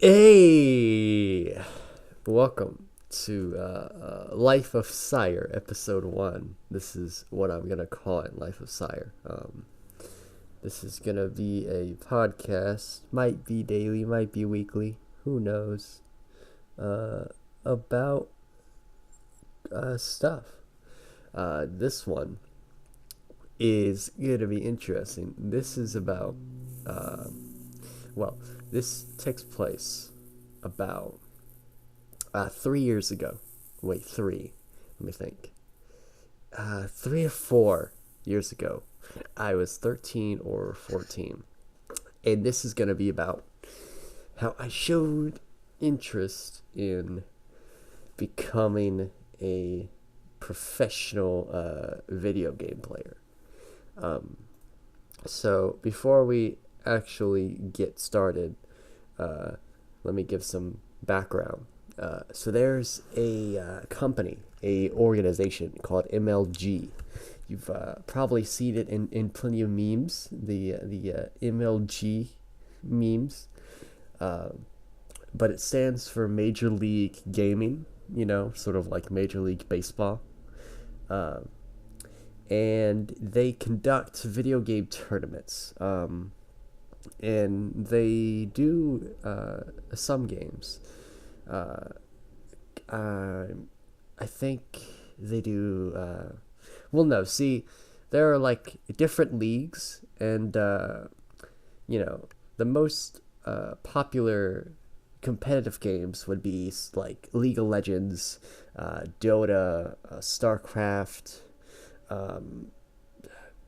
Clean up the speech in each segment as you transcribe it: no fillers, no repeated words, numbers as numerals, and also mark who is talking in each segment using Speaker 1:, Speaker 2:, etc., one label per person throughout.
Speaker 1: Hey, welcome to Life of Sire, Episode 1. This is what I'm going to call it, Life of Sire. This is going to be a podcast, might be daily, might be weekly, who knows, uh, about stuff. This one is going to be interesting. This is about, uh, well, this takes place about 3 years ago. Wait, three. Let me think. 3 or 4 years ago. I was 13 or 14. And this is going to be about how I showed interest in becoming a professional video game player. Um, so before we actually get started, uh, let me give some background. So there's a company, a organization called MLG. You've probably seen it in plenty of memes, the MLG memes. Uh, but it stands for Major League Gaming, sort of like Major League Baseball. Uh, and they conduct video game tournaments. And they do some games. Uh, uh, I think they do. Well, no. See, there are like different leagues, and the most popular competitive games would be like League of Legends, Dota, StarCraft, um,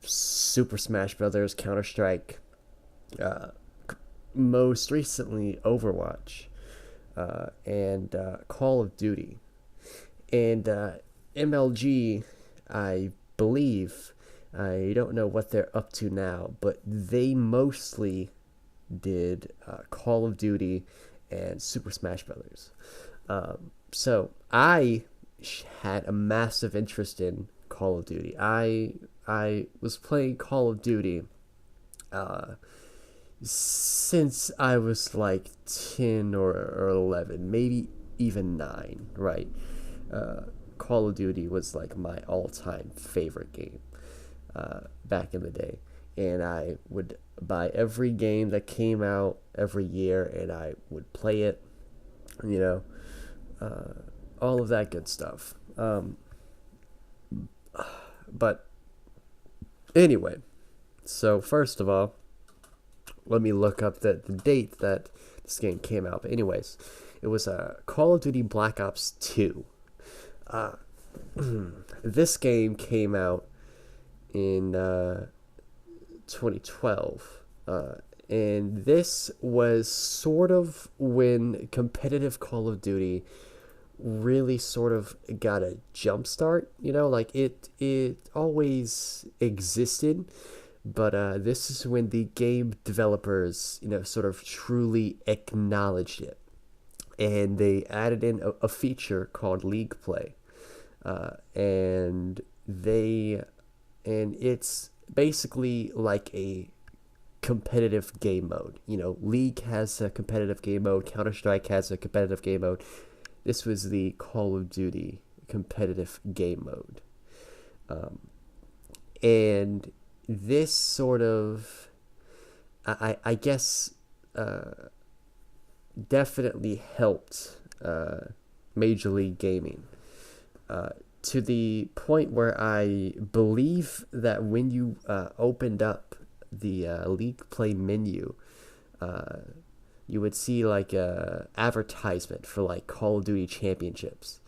Speaker 1: Super Smash Brothers, Counter Strike. Uh, Most recently, Overwatch, and Call of Duty. And MLG, I believe, I don't know what they're up to now, but they mostly did Call of Duty and Super Smash Brothers. So I had a massive interest in Call of Duty. I was playing Call of Duty uh, since I was like 10 or 11, maybe even 9, right? Call of Duty was like my all time favorite game back in the day. And I would buy every game that came out every year and I would play it, you know, uh, all of that good stuff. But anyway, so first of all, let me look up the date that this game came out. But anyways, it was Call of Duty Black Ops 2. Uh, this game came out in 2012. And this was sort of when competitive Call of Duty really sort of got a jump start. Like it always existed, but this is when the game developers, sort of truly acknowledged it, and they added in a feature called League Play, and it's basically like a competitive game mode. League has a competitive game mode. Counter Strike has a competitive game mode. This was the Call of Duty competitive game mode, and this sort of, I guess, definitely helped Major League Gaming to the point where I believe that when you opened up the League Play menu, uh, you would see like a advertisement for like Call of Duty Championships.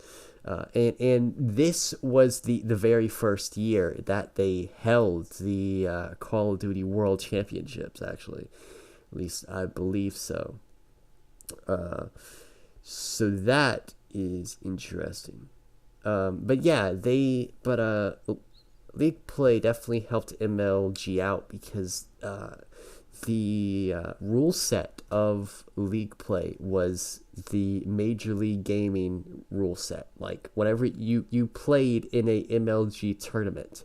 Speaker 1: And this was the very first year that they held the Call of Duty World Championships, actually. At least I believe so. Uh, so that is interesting. But yeah, League Play definitely helped MLG out because the rule set of League Play was the Major League Gaming rule set. Like whenever you played in a MLG tournament,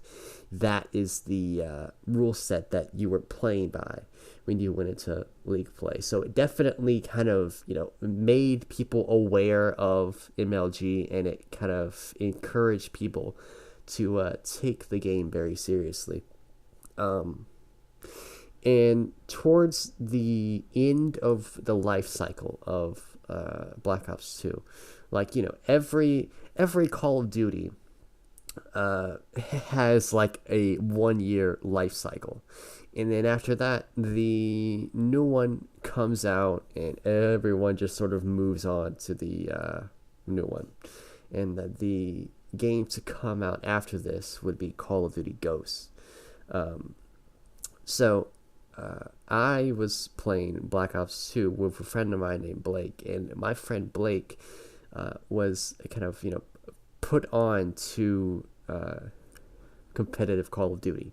Speaker 1: that is the rule set that you were playing by when you went into league play. So it definitely kind of, made people aware of MLG, and it kind of encouraged people to take the game very seriously. And towards the end of the life cycle of Black Ops 2, like, every Call of Duty has like a 1 year life cycle. And then after that, the new one comes out, and everyone just sort of moves on to the new one. And the game to come out after this would be Call of Duty Ghosts. So I was playing Black Ops 2 with a friend of mine named Blake, and my friend Blake was kind of, put on to competitive Call of Duty.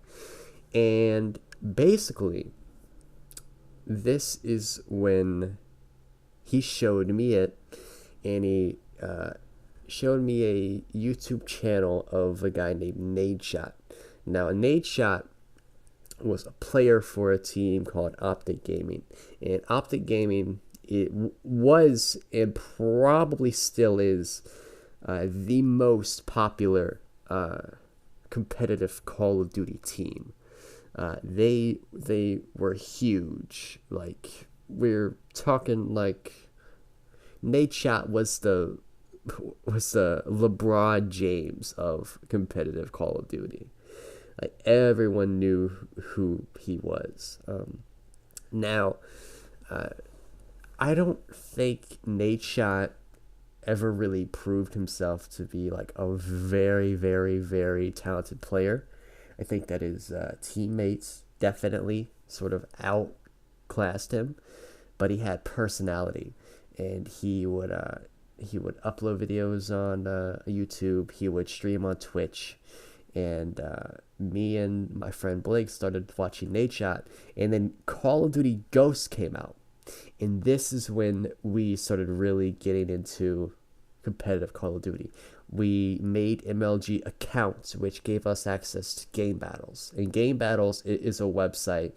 Speaker 1: And basically, this is when he showed me it, and he showed me a YouTube channel of a guy named Nadeshot. Now, Nadeshot was a player for a team called Optic Gaming. And Optic Gaming, it was and probably still is the most popular competitive Call of Duty team. They were huge. Like, we're talking like Nadeshot was the LeBron James of competitive Call of Duty. Like, everyone knew who he was. Now, I don't think Nadeshot ever really proved himself to be like a very, very, very talented player. I think that his teammates definitely sort of outclassed him, but he had personality, and he would upload videos on YouTube. He would stream on Twitch, and me and my friend Blake started watching Nadeshot, and then Call of Duty Ghosts came out, and this is when we started really getting into competitive Call of Duty. We made MLG accounts, which gave us access to Game Battles. And Game Battles is a website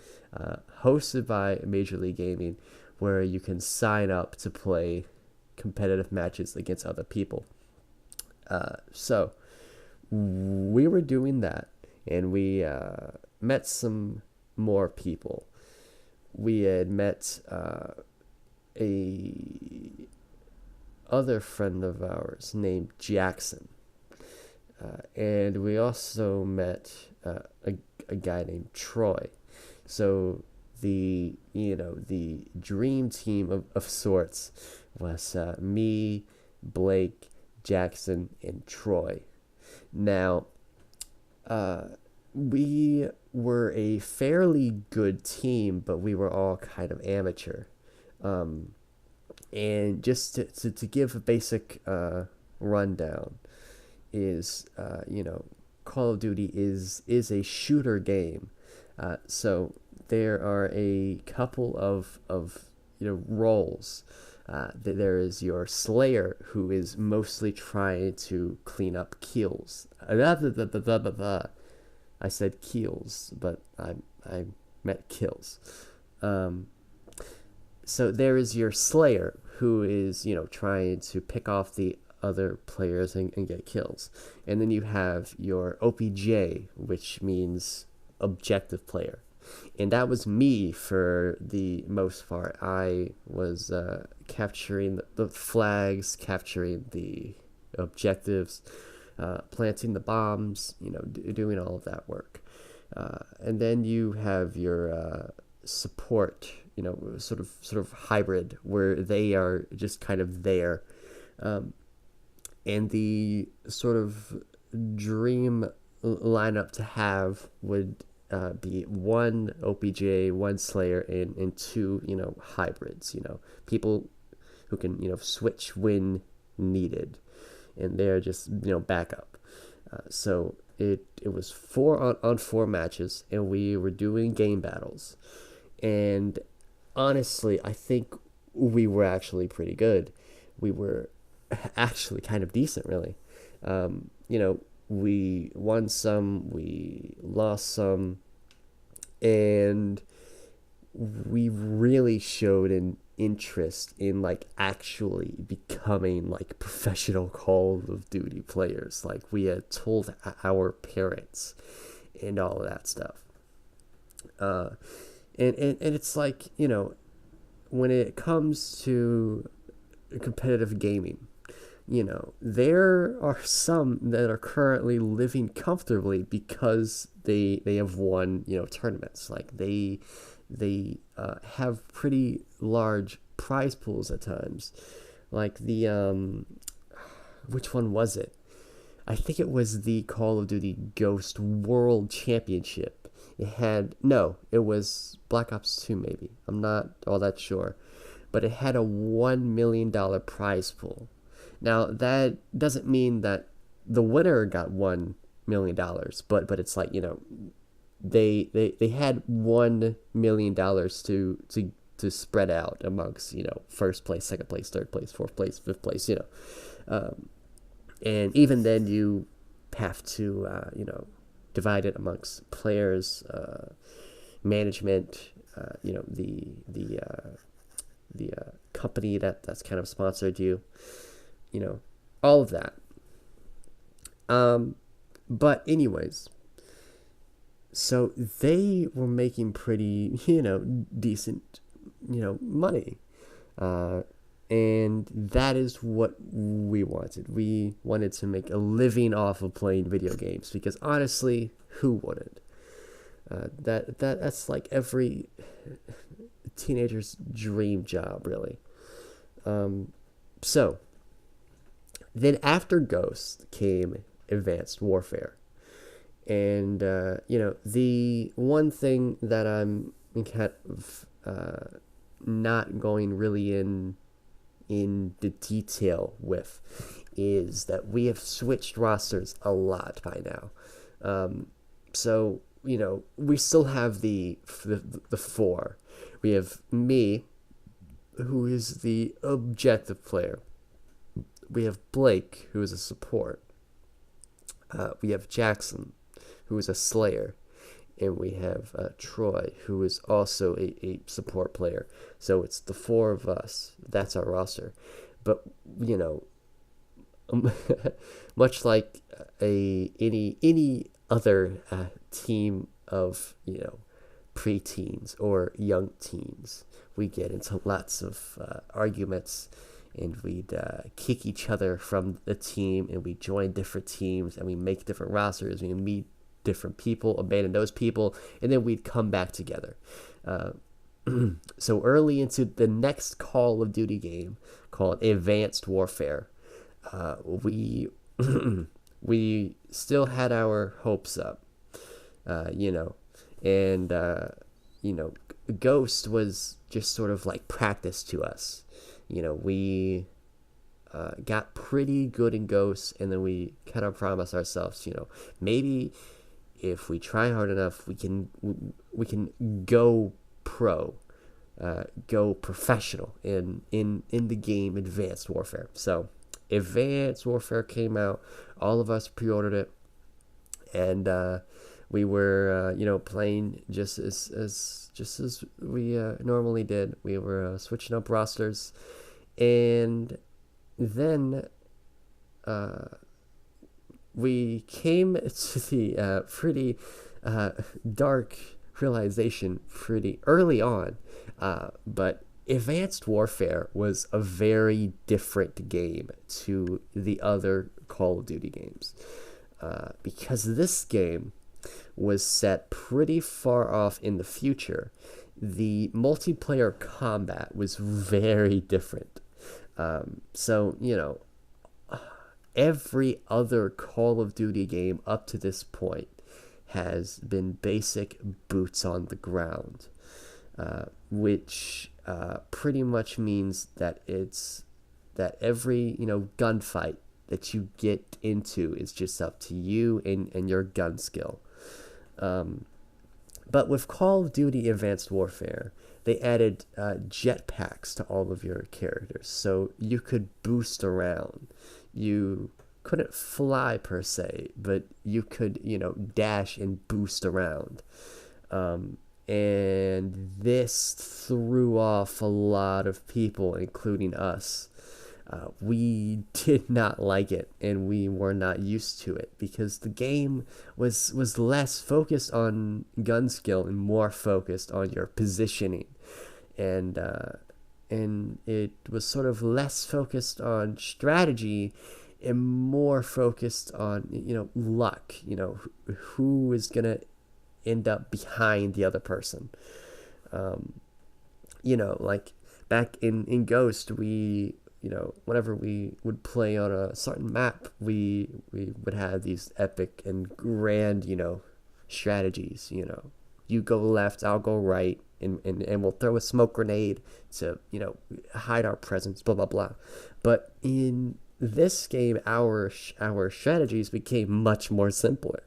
Speaker 1: hosted by Major League Gaming, where you can sign up to play competitive matches against other people. So we were doing that, and we met some more people. We had met a other friend of ours named Jackson, and we also met a guy named Troy. So the dream team of sorts was me, Blake, Jackson, and Troy. Now, we were a fairly good team, but we were all kind of amateur. And just to give a basic rundown is, Call of Duty is a shooter game. So there are a couple of roles. There is your Slayer, who is mostly trying to clean up kills. I said kills, but I meant kills. So there is your Slayer, who is, trying to pick off the other players and get kills. And then you have your OPJ, which means objective player. And that was me for the most part. I was capturing the flags, capturing the objectives, planting the bombs, doing all of that work. And then you have your support, sort of hybrid, where they are just kind of there. And the sort of dream lineup to have would be one OPJ, one Slayer, and two, hybrids, people who can, switch when needed, and they're just, backup. So it was 4-on-4 matches, and we were doing game battles. And honestly, I think we were actually pretty good. We were actually kind of decent, really. we won some, we lost some, and we really showed an interest in like actually becoming like professional Call of Duty players. Like we had told our parents and all of that stuff. Uh, and it's like, when it comes to competitive gaming, there are some that are currently living comfortably because they have won, tournaments. Like they have pretty large prize pools at times. Like which one was it? I think it was the Call of Duty Ghost World Championship. It was Black Ops 2 maybe. I'm not all that sure. But it had a $1 million prize pool. Now, that doesn't mean that the winner got $1 million, but it's like, they had $1 million to spread out amongst, first place, second place, third place, fourth place, fifth place, and even then you have to, divide it amongst players, management, the company that's kind of sponsored you, all of that. But anyways, so they were making pretty, decent, money. And that is what we wanted. We wanted to make a living off of playing video games because honestly, who wouldn't? That's like every teenager's dream job, really. So then after Ghost came Advanced Warfare. And, the one thing that I'm kind of not going really in the detail with is that we have switched rosters a lot by now. So, we still have the four. We have me, who is the objective player. We have Blake, who is a support. We have Jackson, who is a slayer. And we have Troy, who is also a support player. So it's the four of us. That's our roster. But, much like any other team of, preteens or young teens, we get into lots of arguments, and we'd kick each other from the team, and we join different teams, and we make different rosters, we meet different people, abandon those people, and then we'd come back together. So early into the next Call of Duty game called Advanced Warfare, we we still had our hopes up, and Ghost was just sort of like practice to us. We got pretty good in Ghost, and then we kind of promised ourselves, maybe if we try hard enough, we can go pro, go professional in the game Advanced Warfare. So Advanced Warfare came out, all of us pre-ordered it, and we were playing just as we normally did. We were switching up rosters, and then we came to the pretty dark realization pretty early on, but Advanced Warfare was a very different game to the other Call of Duty games, because this game was set pretty far off in the future. The multiplayer combat was very different. So, every other Call of Duty game up to this point has been basic boots on the ground, which pretty much means that every gunfight that you get into is just up to you and your gun skill. But with Call of Duty Advanced Warfare, they added jetpacks to all of your characters, so you could boost around. You couldn't fly per se, but you could, dash and boost around. Um, and this threw off a lot of people, including us. We did not like it, and we were not used to it because the game was less focused on gun skill and more focused on your positioning, and it was sort of less focused on strategy and more focused on luck. Who is gonna end up behind the other person. Um, like back in Ghost, we whenever we would play on a certain map, we would have these epic and grand strategies. You go left, I'll go right, and we'll throw a smoke grenade to hide our presence, blah blah blah. But in this game, our strategies became much more simpler.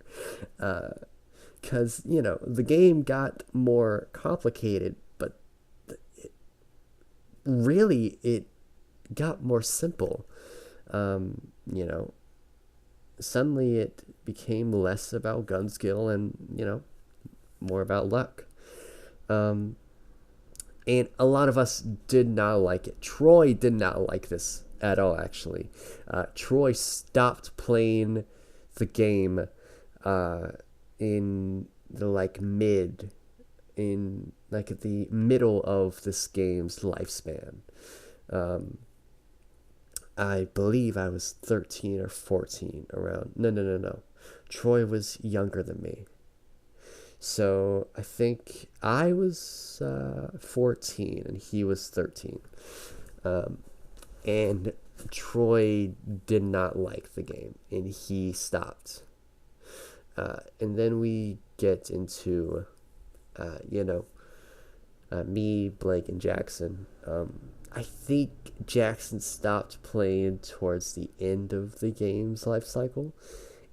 Speaker 1: Because the game got more complicated, but really it got more simple. um, you know Suddenly it became less about gun skill and more about luck. um, and a lot of us did not like it. Troy did not like this at all, actually. Troy stopped playing the game uh, in the the middle of this game's lifespan. Um, I believe I was 13 or 14 around. No, no, no, no. Troy was younger than me. So I think I was 14 and he was 13. Um, and Troy did not like the game and he stopped. And then we get into, me, Blake, and Jackson. I think Jackson stopped playing towards the end of the game's life cycle,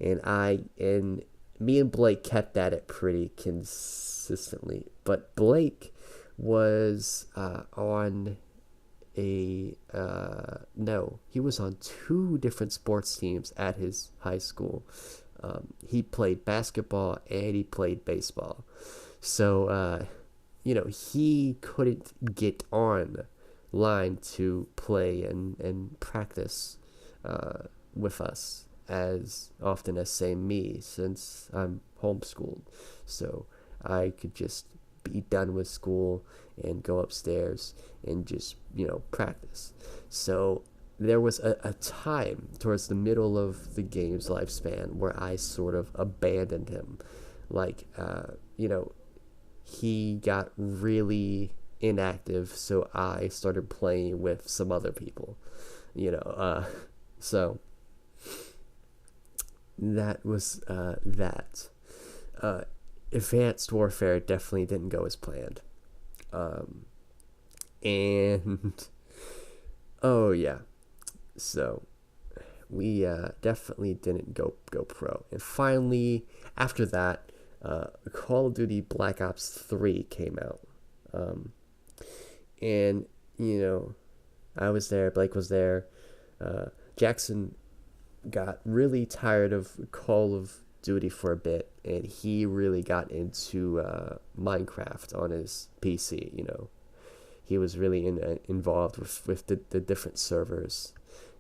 Speaker 1: and me and Blake kept at it pretty consistently. But Blake was on he was on two different sports teams at his high school. He played basketball and he played baseball. So, he couldn't get on line to play and practice with us as often as, say, me, since I'm homeschooled. So I could just be done with school and go upstairs and just, practice. So there was a time towards the middle of the game's lifespan where I sort of abandoned him. Like, he got really inactive, so I started playing with some other people. So that was that. Advanced Warfare definitely didn't go as planned. And oh yeah, so we definitely didn't go pro. And finally, after that, Call of Duty Black Ops 3 came out. And I was there, Blake was there. Jackson got really tired of Call of Duty for a bit, and he really got into Minecraft on his PC. He was really involved with the different servers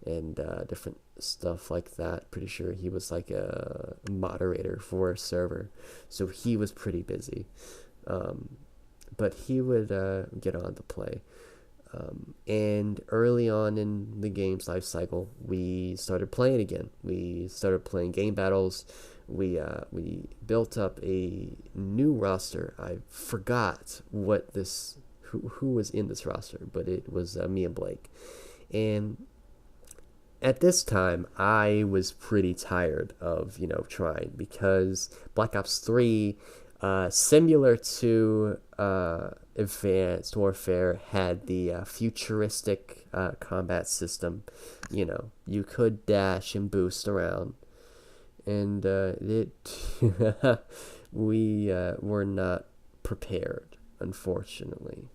Speaker 1: and different stuff like that. Pretty sure he was like a moderator for a server, so he was pretty busy. But he would get on to play. And early on in the game's life cycle, we started playing again. We started playing game battles. We built up a new roster. I forgot who was in this roster, but it was me and Blake. And at this time, I was pretty tired of trying, because Black Ops 3, similar to Advanced Warfare, had the futuristic combat system. You could dash and boost around, and we were not prepared, unfortunately.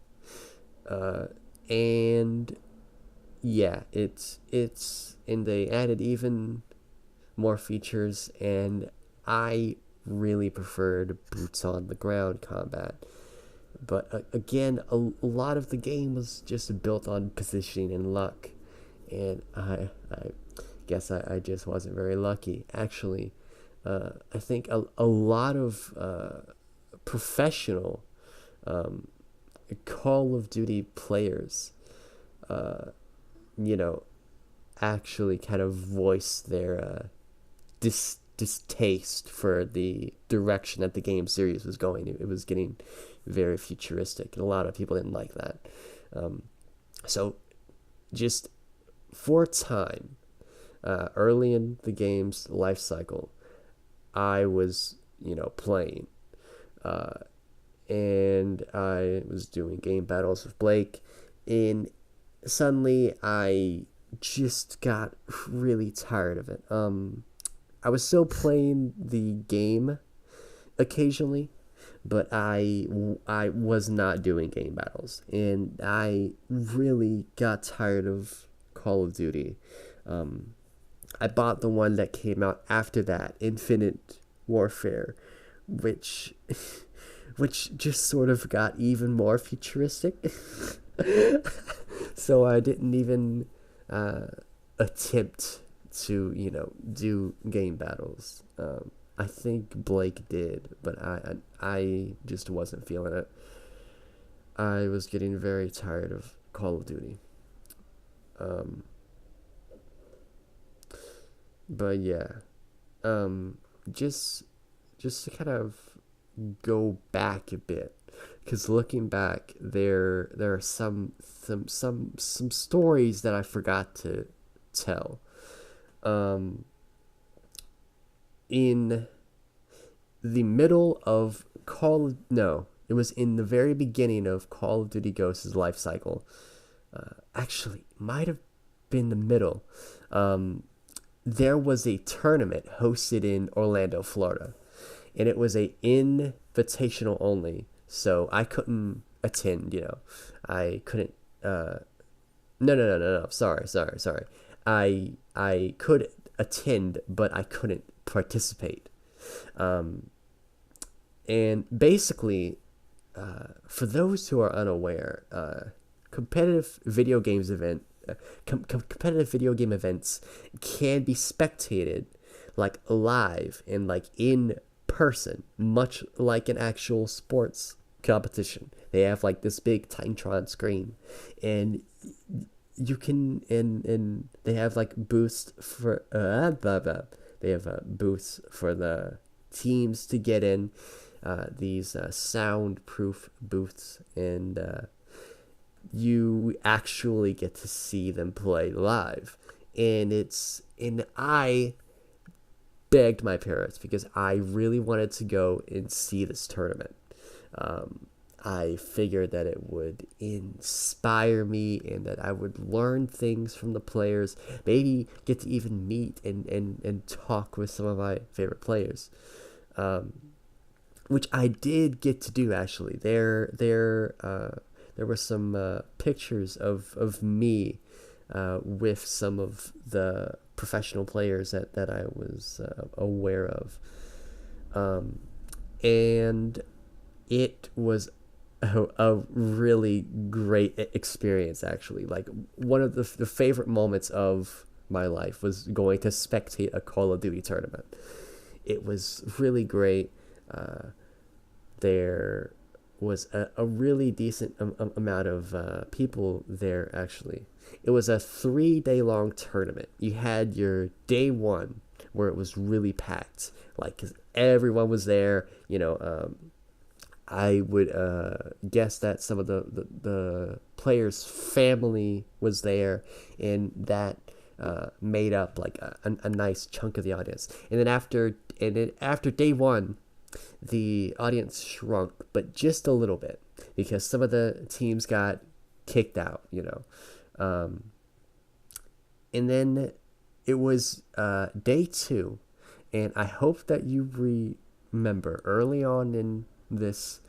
Speaker 1: And yeah, and they added even more features, and I really preferred boots on the ground combat. But again, a lot of the game was just built on positioning and luck, and I guess I just wasn't very lucky. Actually, I think a lot of professional um, Call of Duty players, uh, you know, actually kind of voice their distaste for the direction that the game series was going. It was getting very futuristic, and a lot of people didn't like that. Um, so, just for a time, early in the game's life cycle, I was, playing. Uh, and I was doing game battles with Blake, and suddenly I just got really tired of it. I was still playing the game occasionally, but I was not doing game battles, and I really got tired of Call of Duty. Um, I bought the one that came out after that, Infinite Warfare, which which just sort of got even more futuristic. So I didn't even uh, attempt to, do game battles. I think Blake did, but I just wasn't feeling it. I was getting very tired of Call of Duty. Um, but yeah, um, just just to kind of go back a bit, because looking back, there are some stories that I forgot to tell. Um, in the middle of no, it was in the very beginning of Call of Duty Ghost's life cycle. Actually, might have been the middle. Um, there was a tournament hosted in Orlando, Florida, and it was a invitational only. So I couldn't attend. I couldn't. No. Sorry. I could attend, but I couldn't participate. Um, and basically, for those who are unaware, competitive video games event, competitive video game events can be spectated like live and like in person, much like an actual sports competition. They have like this big Titantron screen, and you can and they have like booths for blah, blah. They have booths for the teams to get in, these soundproof booths, and you actually get to see them play live. And I begged my parents because I really wanted to go and see this tournament. Um, I figured that it would inspire me and that I would learn things from the players, maybe get to even meet and talk with some of my favorite players, um, which I did get to do actually. There were some pictures of me with some of the professional players that I was aware of. Um, and it was a really great experience, actually. Like, one of the favorite moments of my life was going to spectate a Call of Duty tournament. It was really great. There was a really decent amount of people there, actually. It was a 3-day long tournament. You had your day one, where it was really packed, like, 'cause everyone was there. I would guess that some of the players' family was there, and that made up like a nice chunk of the audience. And then after day one, the audience shrunk, but just a little bit, because some of the teams got kicked out. Um, and then it was day two, and I hope that you remember early on in this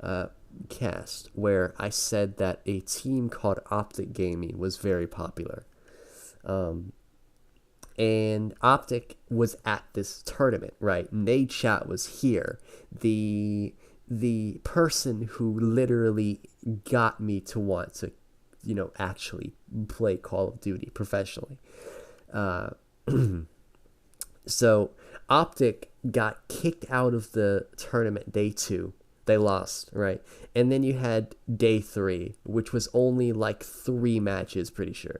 Speaker 1: uh, cast where I said that a team called Optic Gaming was very popular. Um, and Optic was at this tournament, right? Nadeshot was here. The person who literally got me to want to, actually play Call of Duty professionally. Uh, so Optic got kicked out of the tournament day 2. They lost, right? And then you had day 3, which was only like 3 matches, pretty sure.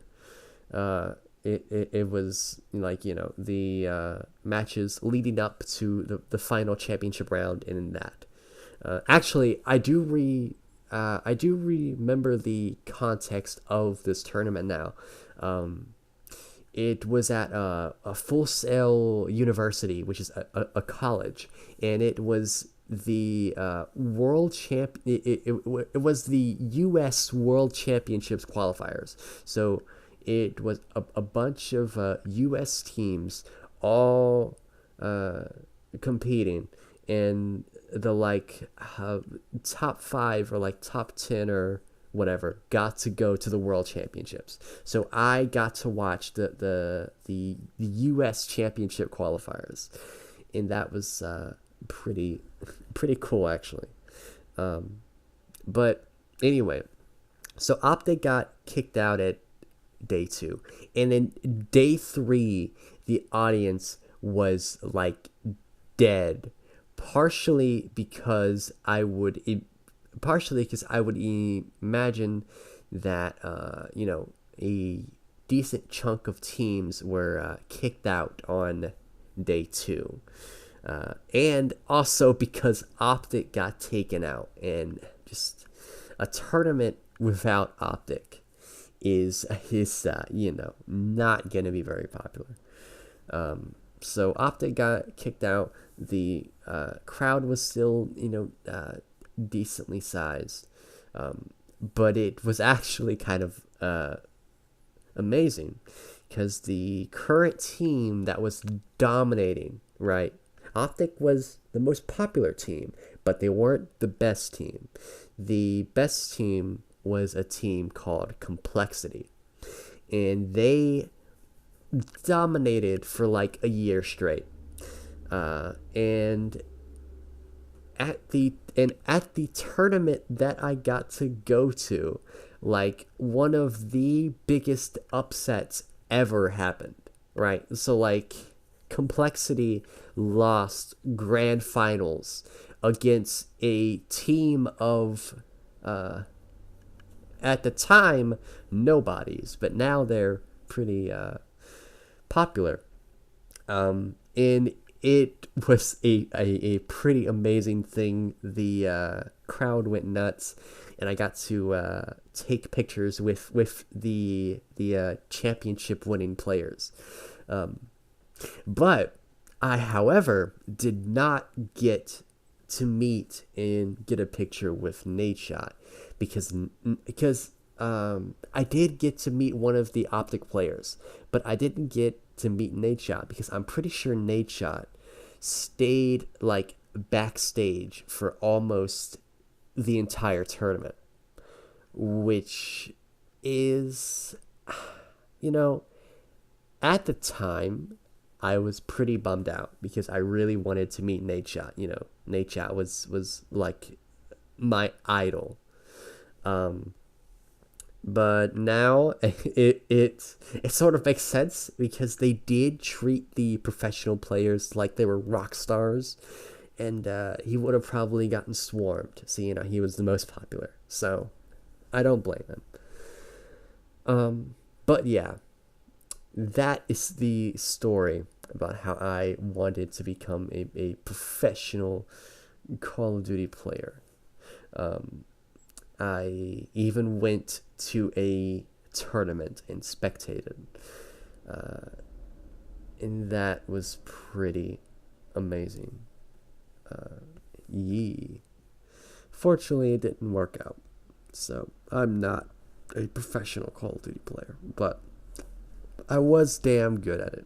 Speaker 1: It was like, the matches leading up to the final championship round, and in that. Actually, I do remember the context of this tournament now. It was at a Full Sail University, which is a college, and it was the world champ. It was the U.S. World Championships qualifiers. So it was a bunch of U.S. teams all competing, and the top 5 or like top 10 or whatever got to go to the World Championships. So I got to watch the U.S. Championship qualifiers, and that was pretty cool, actually. But anyway, so Optic got kicked out at day 2, and then day 3 the audience was like dead, partially because I would imagine that a decent chunk of teams were kicked out on day 2, and also because Optic got taken out, and just a tournament without Optic is not gonna be very popular. So Optic got kicked out. The crowd was still decently sized, but it was actually kind of amazing, because the current team that was dominating, right? Optic was the most popular team, but they weren't the best team. The best team was a team called Complexity, and they dominated for like a year straight. And at the tournament that I got to go to, like, one of the biggest upsets ever happened, right? So like, Complexity lost grand finals against a team of at the time nobodies, but now they're pretty popular. And it was a pretty amazing thing. The crowd went nuts, and I got to take pictures with the championship winning players. But I, however, did not get to meet and get a picture with Nadeshot, because I did get to meet one of the Optic players, but I didn't get to meet Nadeshot because I'm pretty sure Nadeshot stayed like backstage for almost the entire tournament, which is, at the time I was pretty bummed out because I really wanted to meet Nadeshot. Nadeshot was like my idol. But now it sort of makes sense, because they did treat the professional players like they were rock stars, and he would have probably gotten swarmed. So he was the most popular, so I don't blame him. But yeah, that is the story about how I wanted to become a professional Call of Duty player. I even went to a tournament and spectated, and that was pretty amazing. Fortunately, it didn't work out, so I'm not a professional Call of Duty player, but I was damn good at it.